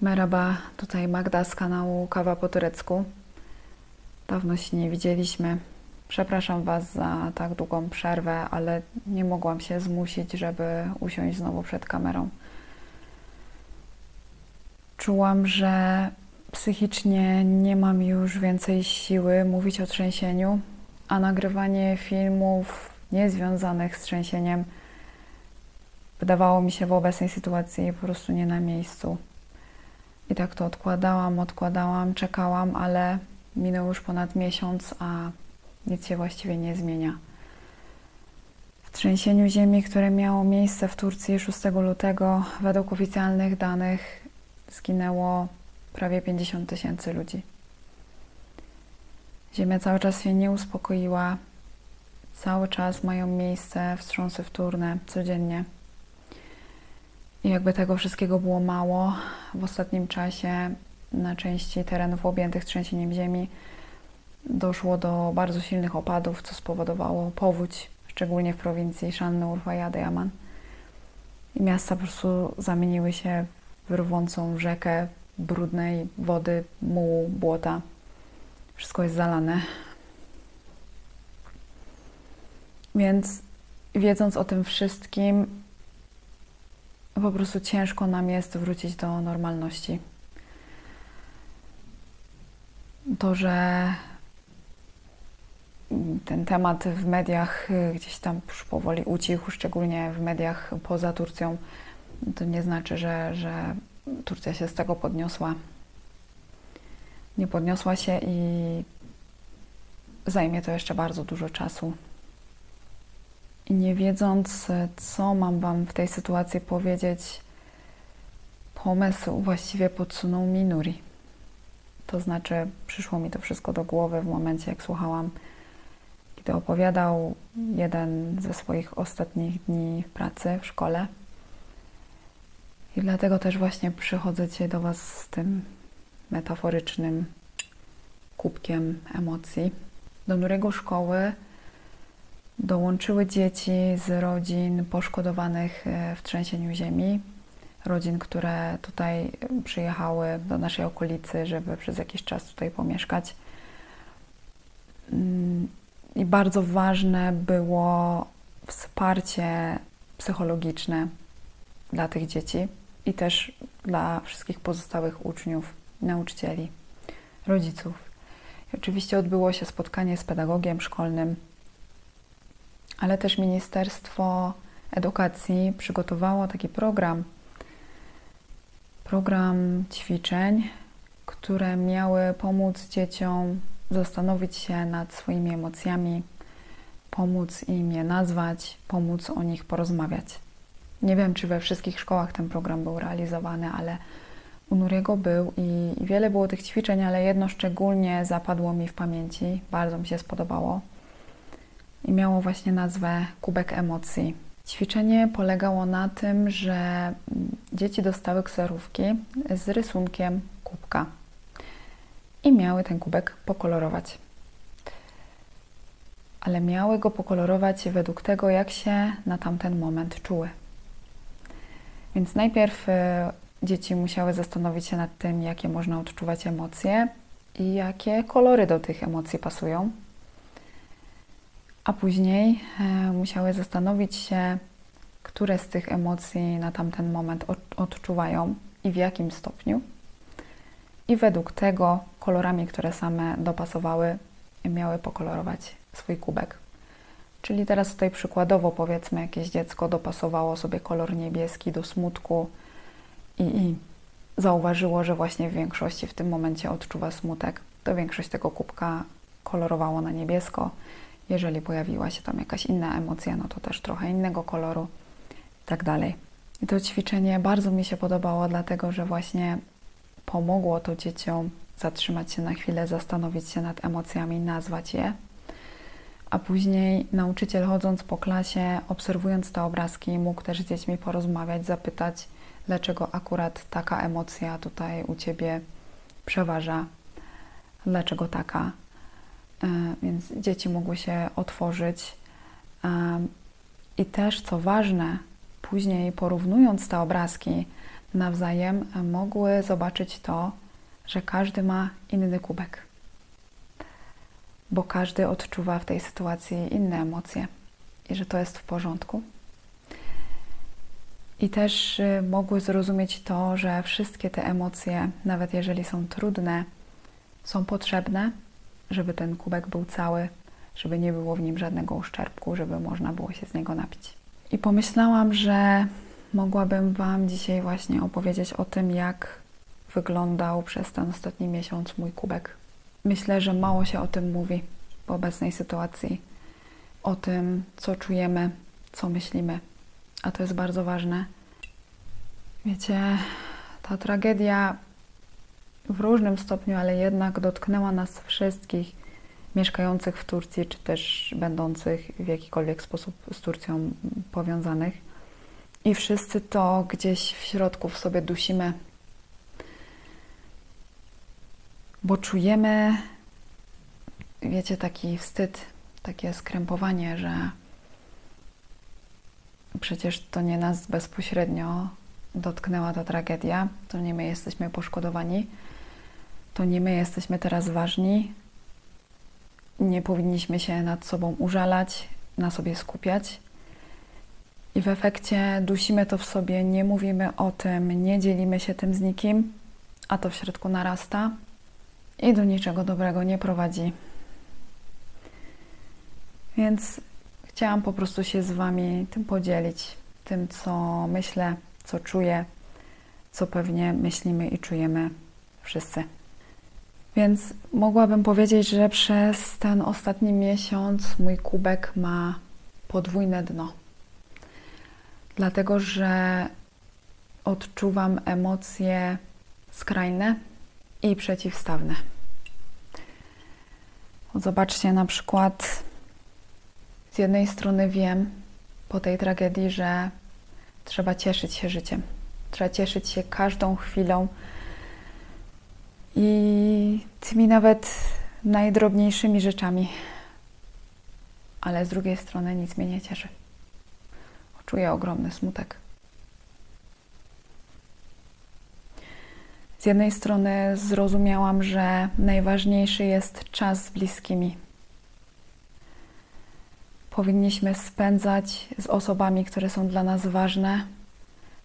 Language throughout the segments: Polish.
Merhaba, tutaj Magda z kanału Kawa po turecku. Dawno się nie widzieliśmy. Przepraszam Was za tak długą przerwę, ale nie mogłam się zmusić, żeby usiąść znowu przed kamerą. Czułam, że psychicznie nie mam już więcej siły mówić o trzęsieniu, a nagrywanie filmów niezwiązanych z trzęsieniem wydawało mi się w obecnej sytuacji po prostu nie na miejscu. I tak to odkładałam, czekałam, ale minął już ponad miesiąc, a nic się właściwie nie zmienia. W trzęsieniu ziemi, które miało miejsce w Turcji 6 lutego, według oficjalnych danych zginęło prawie 50 000 ludzi. Ziemia cały czas się nie uspokoiła, cały czas mają miejsce wstrząsy wtórne codziennie. I jakby tego wszystkiego było mało, w ostatnim czasie na części terenów objętych trzęsieniem ziemi doszło do bardzo silnych opadów, co spowodowało powódź, szczególnie w prowincji Şanlıurfa i Adıyaman. I miasta po prostu zamieniły się w rwącą rzekę brudnej wody, mułu, błota. Wszystko jest zalane. Więc wiedząc o tym wszystkim, po prostu ciężko nam jest wrócić do normalności. To, że ten temat w mediach gdzieś tam już powoli ucichł, szczególnie w mediach poza Turcją, to nie znaczy, że Turcja się z tego podniosła. Nie podniosła się i zajmie to jeszcze bardzo dużo czasu. I nie wiedząc, co mam Wam w tej sytuacji powiedzieć, pomysł właściwie podsunął mi Nuri. To znaczy, przyszło mi to wszystko do głowy w momencie, jak słuchałam, kiedy opowiadał jeden ze swoich ostatnich dni w pracy, w szkole. I dlatego też właśnie przychodzę dzisiaj do Was z tym metaforycznym kubkiem emocji. Do Nuriego szkoły dołączyły dzieci z rodzin poszkodowanych w trzęsieniu ziemi, rodzin, które tutaj przyjechały do naszej okolicy, żeby przez jakiś czas tutaj pomieszkać. I bardzo ważne było wsparcie psychologiczne dla tych dzieci i też dla wszystkich pozostałych uczniów, nauczycieli, rodziców. I oczywiście odbyło się spotkanie z pedagogiem szkolnym, ale też Ministerstwo Edukacji przygotowało taki program ćwiczeń, które miały pomóc dzieciom zastanowić się nad swoimi emocjami, pomóc im je nazwać, pomóc o nich porozmawiać. Nie wiem, czy we wszystkich szkołach ten program był realizowany, ale u Nuriego był i wiele było tych ćwiczeń, ale jedno szczególnie zapadło mi w pamięci, bardzo mi się spodobało. I miało właśnie nazwę Kubek Emocji. Ćwiczenie polegało na tym, że dzieci dostały kserówki z rysunkiem kubka i miały ten kubek pokolorować. Ale miały go pokolorować według tego, jak się na tamten moment czuły. Więc najpierw dzieci musiały zastanowić się nad tym, jakie można odczuwać emocje i jakie kolory do tych emocji pasują. A później musiały zastanowić się, które z tych emocji na tamten moment odczuwają i w jakim stopniu. I według tego kolorami, które same dopasowały, miały pokolorować swój kubek. Czyli teraz tutaj przykładowo powiedzmy, jakieś dziecko dopasowało sobie kolor niebieski do smutku i zauważyło, że właśnie w większości w tym momencie odczuwa smutek. To większość tego kubka kolorowało na niebiesko. Jeżeli pojawiła się tam jakaś inna emocja, no to też trochę innego koloru i tak dalej. I to ćwiczenie bardzo mi się podobało, dlatego że właśnie pomogło to dzieciom zatrzymać się na chwilę, zastanowić się nad emocjami, nazwać je. A później nauczyciel, chodząc po klasie, obserwując te obrazki, mógł też z dziećmi porozmawiać, zapytać, dlaczego akurat taka emocja tutaj u Ciebie przeważa, dlaczego taka. Więc dzieci mogły się otworzyć. I też, co ważne, później porównując te obrazki nawzajem, mogły zobaczyć to, że każdy ma inny kubek. Bo każdy odczuwa w tej sytuacji inne emocje i że to jest w porządku. I też mogły zrozumieć to, że wszystkie te emocje, nawet jeżeli są trudne, są potrzebne, żeby ten kubek był cały, żeby nie było w nim żadnego uszczerbku, żeby można było się z niego napić. I pomyślałam, że mogłabym Wam dzisiaj właśnie opowiedzieć o tym, jak wyglądał przez ten ostatni miesiąc mój kubek. Myślę, że mało się o tym mówi w obecnej sytuacji. O tym, co czujemy, co myślimy. A to jest bardzo ważne. Wiecie, ta tragedia w różnym stopniu, ale jednak dotknęła nas wszystkich mieszkających w Turcji, czy też będących w jakikolwiek sposób z Turcją powiązanych. I wszyscy to gdzieś w środku w sobie dusimy, bo czujemy, wiecie, taki wstyd, takie skrępowanie, że przecież to nie nas bezpośrednio dotknęła ta tragedia, to nie my jesteśmy poszkodowani, to nie my jesteśmy teraz ważni, nie powinniśmy się nad sobą użalać, na sobie skupiać. I w efekcie dusimy to w sobie, nie mówimy o tym, nie dzielimy się tym z nikim, a to w środku narasta i do niczego dobrego nie prowadzi. Więc chciałam po prostu się z Wami tym podzielić, tym, co myślę, co czuję, co pewnie myślimy i czujemy wszyscy. Więc mogłabym powiedzieć, że przez ten ostatni miesiąc mój kubek ma podwójne dno. Dlatego, że odczuwam emocje skrajne i przeciwstawne. Zobaczcie, na przykład z jednej strony wiem po tej tragedii, że trzeba cieszyć się życiem. Trzeba cieszyć się każdą chwilą i tymi nawet najdrobniejszymi rzeczami. Ale z drugiej strony nic mnie nie cieszy. Czuję ogromny smutek. Z jednej strony zrozumiałam, że najważniejszy jest czas z bliskimi. Powinniśmy spędzać z osobami, które są dla nas ważne,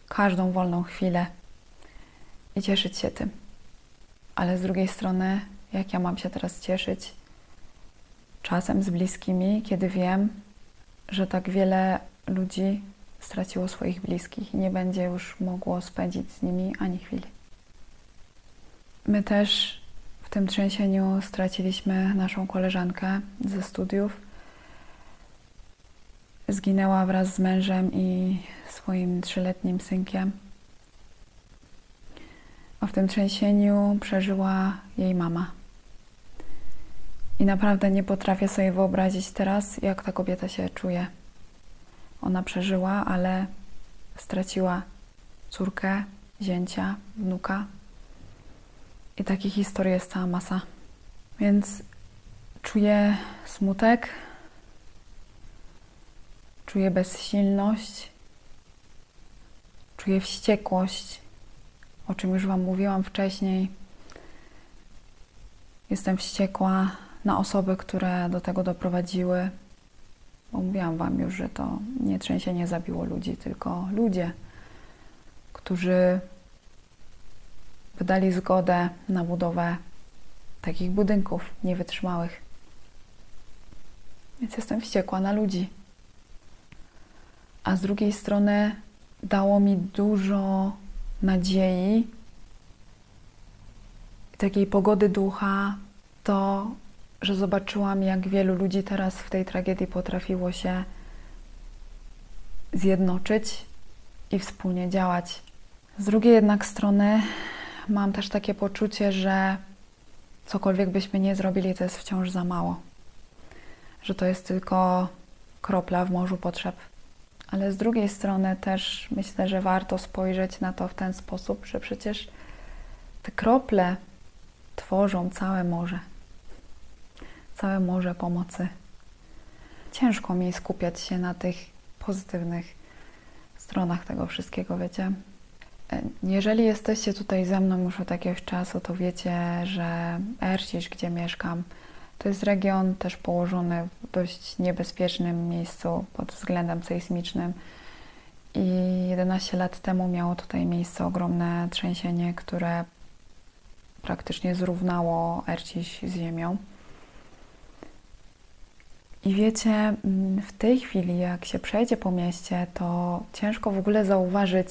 każdą wolną chwilę i cieszyć się tym. Ale z drugiej strony, jak ja mam się teraz cieszyć czasem z bliskimi, kiedy wiem, że tak wiele ludzi straciło swoich bliskich i nie będzie już mogło spędzić z nimi ani chwili. My też w tym trzęsieniu straciliśmy naszą koleżankę ze studiów. Zginęła wraz z mężem i swoim 3-letnim synkiem. A w tym trzęsieniu przeżyła jej mama. I naprawdę nie potrafię sobie wyobrazić teraz, jak ta kobieta się czuje. Ona przeżyła, ale straciła córkę, zięcia, wnuka. I takich historii jest cała masa. Więc czuję smutek, czuję bezsilność, czuję wściekłość, o czym już Wam mówiłam wcześniej. Jestem wściekła na osoby, które do tego doprowadziły. Bo mówiłam Wam już, że to nie trzęsienie zabiło ludzi, tylko ludzie, którzy wydali zgodę na budowę takich budynków niewytrzymałych. Więc jestem wściekła na ludzi. A z drugiej strony dało mi dużo nadziei i takiej pogody ducha to, że zobaczyłam, jak wielu ludzi teraz w tej tragedii potrafiło się zjednoczyć i wspólnie działać. Z drugiej jednak strony mam też takie poczucie, że cokolwiek byśmy nie zrobili, to jest wciąż za mało. Że to jest tylko kropla w morzu potrzeb. Ale z drugiej strony też myślę, że warto spojrzeć na to w ten sposób, że przecież te krople tworzą całe morze. Całe morze pomocy. Ciężko mi skupiać się na tych pozytywnych stronach tego wszystkiego, wiecie. Jeżeli jesteście tutaj ze mną już od jakiegoś czasu, to wiecie, że Ercisz, gdzie mieszkam, to jest region też położony w dość niebezpiecznym miejscu pod względem sejsmicznym. I 11 lat temu miało tutaj miejsce ogromne trzęsienie, które praktycznie zrównało Erciś z ziemią. I wiecie, w tej chwili, jak się przejdzie po mieście, to ciężko w ogóle zauważyć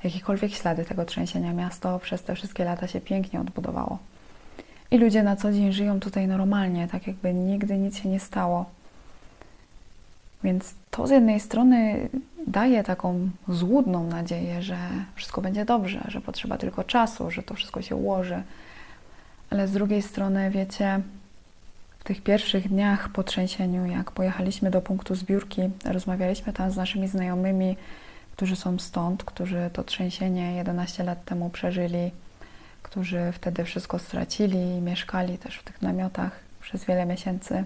jakiekolwiek ślady tego trzęsienia. Miasto przez te wszystkie lata się pięknie odbudowało. I ludzie na co dzień żyją tutaj normalnie, tak jakby nigdy nic się nie stało. Więc to z jednej strony daje taką złudną nadzieję, że wszystko będzie dobrze, że potrzeba tylko czasu, że to wszystko się ułoży. Ale z drugiej strony, wiecie, w tych pierwszych dniach po trzęsieniu, jak pojechaliśmy do punktu zbiórki, rozmawialiśmy tam z naszymi znajomymi, którzy są stąd, którzy to trzęsienie 11 lat temu przeżyli, którzy wtedy wszystko stracili i mieszkali też w tych namiotach przez wiele miesięcy.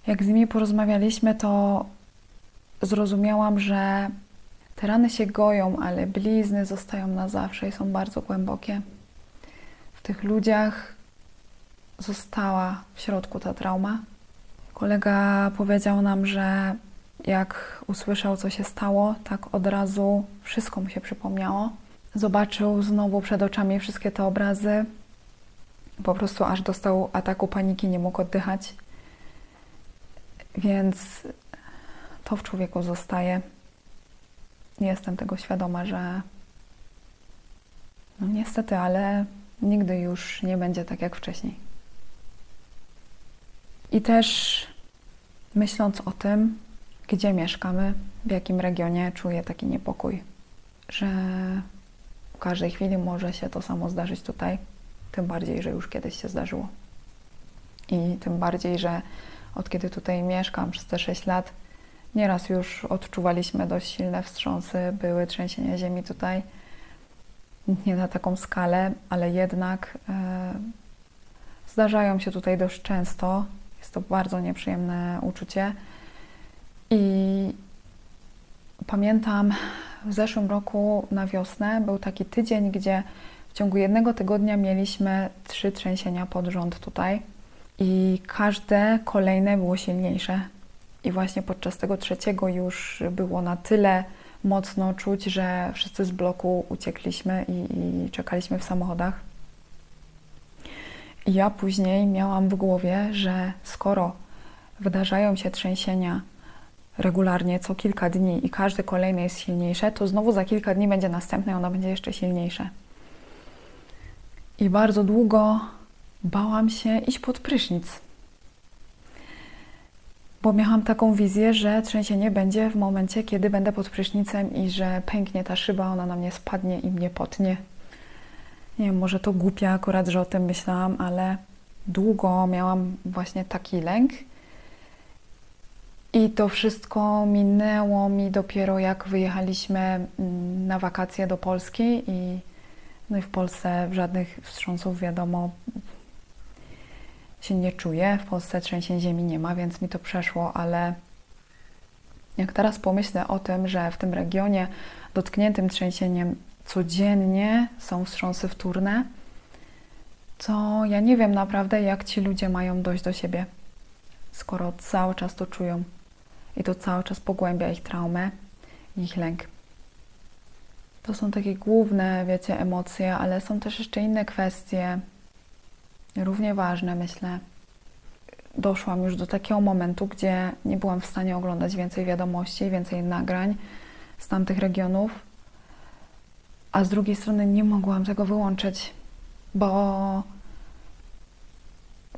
Jak z nimi porozmawialiśmy, to zrozumiałam, że te rany się goją, ale blizny zostają na zawsze i są bardzo głębokie. W tych ludziach została w środku ta trauma. Kolega powiedział nam, że jak usłyszał, co się stało, tak od razu wszystko mu się przypomniało. Zobaczył znowu przed oczami wszystkie te obrazy. Po prostu aż dostał ataku paniki, nie mógł oddychać. Więc to w człowieku zostaje. Jestem tego świadoma, że no niestety, ale nigdy już nie będzie tak jak wcześniej. I też myśląc o tym, gdzie mieszkamy, w jakim regionie, czuję taki niepokój, że w każdej chwili może się to samo zdarzyć tutaj, tym bardziej, że już kiedyś się zdarzyło. I tym bardziej, że od kiedy tutaj mieszkam przez te 6 lat, nieraz już odczuwaliśmy dość silne wstrząsy, były trzęsienia ziemi tutaj, nie na taką skalę, ale jednak zdarzają się tutaj dość często. Jest to bardzo nieprzyjemne uczucie. I pamiętam, w zeszłym roku na wiosnę był taki tydzień, gdzie w ciągu jednego tygodnia mieliśmy 3 trzęsienia pod rząd tutaj i każde kolejne było silniejsze. I właśnie podczas tego trzeciego już było na tyle mocno czuć, że wszyscy z bloku uciekliśmy i czekaliśmy w samochodach. I ja później miałam w głowie, że skoro wydarzają się trzęsienia regularnie co kilka dni i każde kolejne jest silniejsze, to znowu za kilka dni będzie następne i ono będzie jeszcze silniejsze. I bardzo długo bałam się iść pod prysznic, bo miałam taką wizję, że trzęsienie będzie w momencie, kiedy będę pod prysznicem i że pęknie ta szyba, ona na mnie spadnie i mnie potnie. Nie wiem, może to głupie akurat, że o tym myślałam, ale długo miałam właśnie taki lęk. I to wszystko minęło mi dopiero jak wyjechaliśmy na wakacje do Polski no i w Polsce żadnych wstrząsów, wiadomo, się nie czuję. W Polsce trzęsień ziemi nie ma, więc mi to przeszło, ale jak teraz pomyślę o tym, że w tym regionie dotkniętym trzęsieniem codziennie są wstrząsy wtórne, to ja nie wiem naprawdę, jak ci ludzie mają dojść do siebie, skoro cały czas to czują i to cały czas pogłębia ich traumę i ich lęk. To są takie główne, wiecie, emocje, ale są też jeszcze inne kwestie, równie ważne, myślę. Doszłam już do takiego momentu, gdzie nie byłam w stanie oglądać więcej wiadomości, więcej nagrań z tamtych regionów, a z drugiej strony nie mogłam tego wyłączyć, bo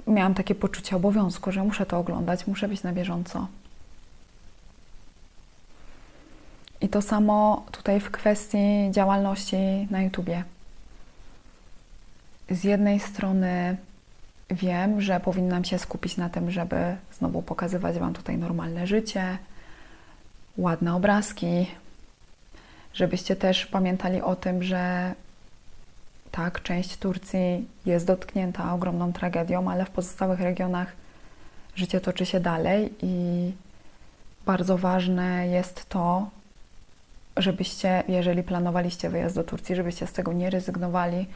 miałam takie poczucie obowiązku, że muszę to oglądać, muszę być na bieżąco. I to samo tutaj w kwestii działalności na YouTubie. Z jednej strony wiem, że powinnam się skupić na tym, żeby znowu pokazywać Wam tutaj normalne życie, ładne obrazki, żebyście też pamiętali o tym, że tak, część Turcji jest dotknięta ogromną tragedią, ale w pozostałych regionach życie toczy się dalej i bardzo ważne jest to, żebyście, jeżeli planowaliście wyjazd do Turcji, żebyście z tego nie rezygnowali,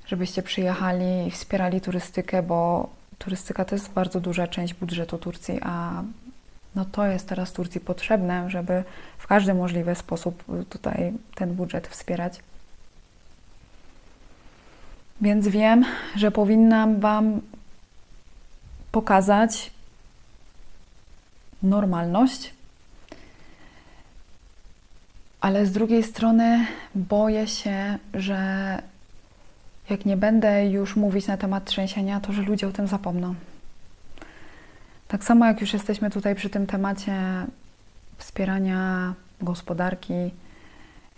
żebyście przyjechali i wspierali turystykę, bo turystyka to jest bardzo duża część budżetu Turcji, a no to jest teraz Turcji potrzebne, żeby w każdy możliwy sposób tutaj ten budżet wspierać. Więc wiem, że powinnam Wam pokazać normalność, ale z drugiej strony boję się, że jak nie będę już mówić na temat trzęsienia, to że ludzie o tym zapomną. Tak samo jak już jesteśmy tutaj przy tym temacie wspierania gospodarki,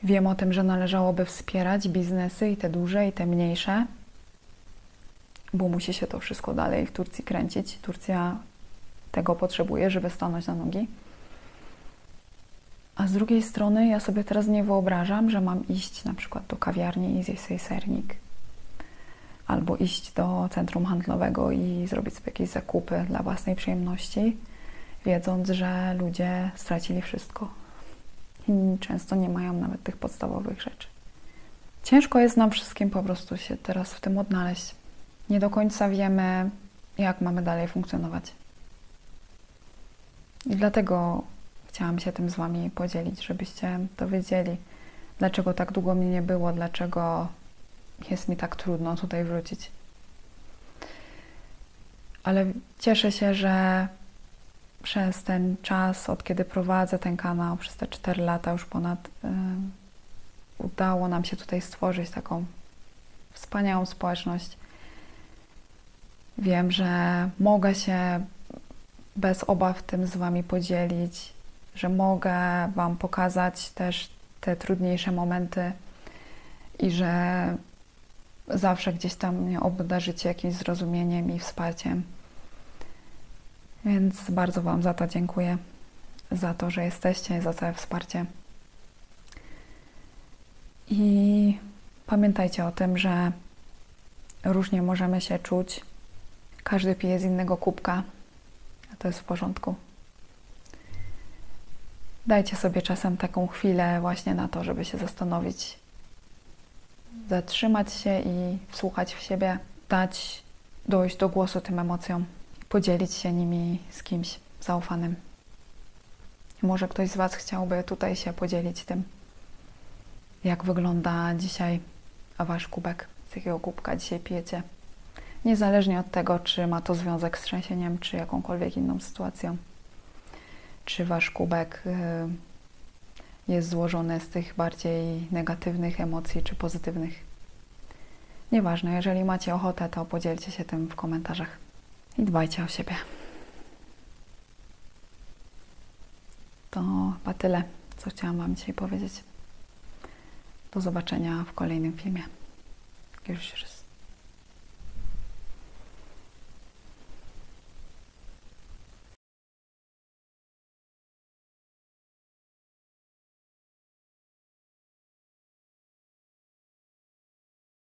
wiem o tym, że należałoby wspierać biznesy i te duże, i te mniejsze, bo musi się to wszystko dalej w Turcji kręcić. Turcja tego potrzebuje, żeby stanąć na nogi. A z drugiej strony ja sobie teraz nie wyobrażam, że mam iść na przykład do kawiarni i zjeść sobie sernik. Albo iść do centrum handlowego i zrobić sobie jakieś zakupy dla własnej przyjemności, wiedząc, że ludzie stracili wszystko. I często nie mają nawet tych podstawowych rzeczy. Ciężko jest nam wszystkim po prostu się teraz w tym odnaleźć. Nie do końca wiemy, jak mamy dalej funkcjonować. I dlatego chciałam się tym z Wami podzielić, żebyście to wiedzieli, dlaczego tak długo mnie nie było, dlaczego jest mi tak trudno tutaj wrócić. Ale cieszę się, że przez ten czas, od kiedy prowadzę ten kanał, przez te 4 lata już ponad, udało nam się tutaj stworzyć taką wspaniałą społeczność. Wiem, że mogę się bez obaw tym z Wami podzielić, że mogę Wam pokazać też te trudniejsze momenty i że zawsze gdzieś tam mnie obdarzycie jakimś zrozumieniem i wsparciem. Więc bardzo Wam za to dziękuję, za to, że jesteście, za całe wsparcie. I pamiętajcie o tym, że różnie możemy się czuć. Każdy pije z innego kubka, a to jest w porządku. Dajcie sobie czasem taką chwilę właśnie na to, żeby się zastanowić, zatrzymać się i wsłuchać w siebie, dać dojść do głosu tym emocjom, podzielić się nimi z kimś zaufanym. Może ktoś z Was chciałby tutaj się podzielić tym, jak wygląda dzisiaj Wasz kubek, z jakiego kubka dzisiaj pijecie. Niezależnie od tego, czy ma to związek z trzęsieniem, czy jakąkolwiek inną sytuacją. Czy Wasz kubek jest złożony z tych bardziej negatywnych emocji, czy pozytywnych. Nieważne, jeżeli macie ochotę, to podzielcie się tym w komentarzach. I dbajcie o siebie. To chyba tyle, co chciałam Wam dzisiaj powiedzieć. Do zobaczenia w kolejnym filmie. Görüşürüz.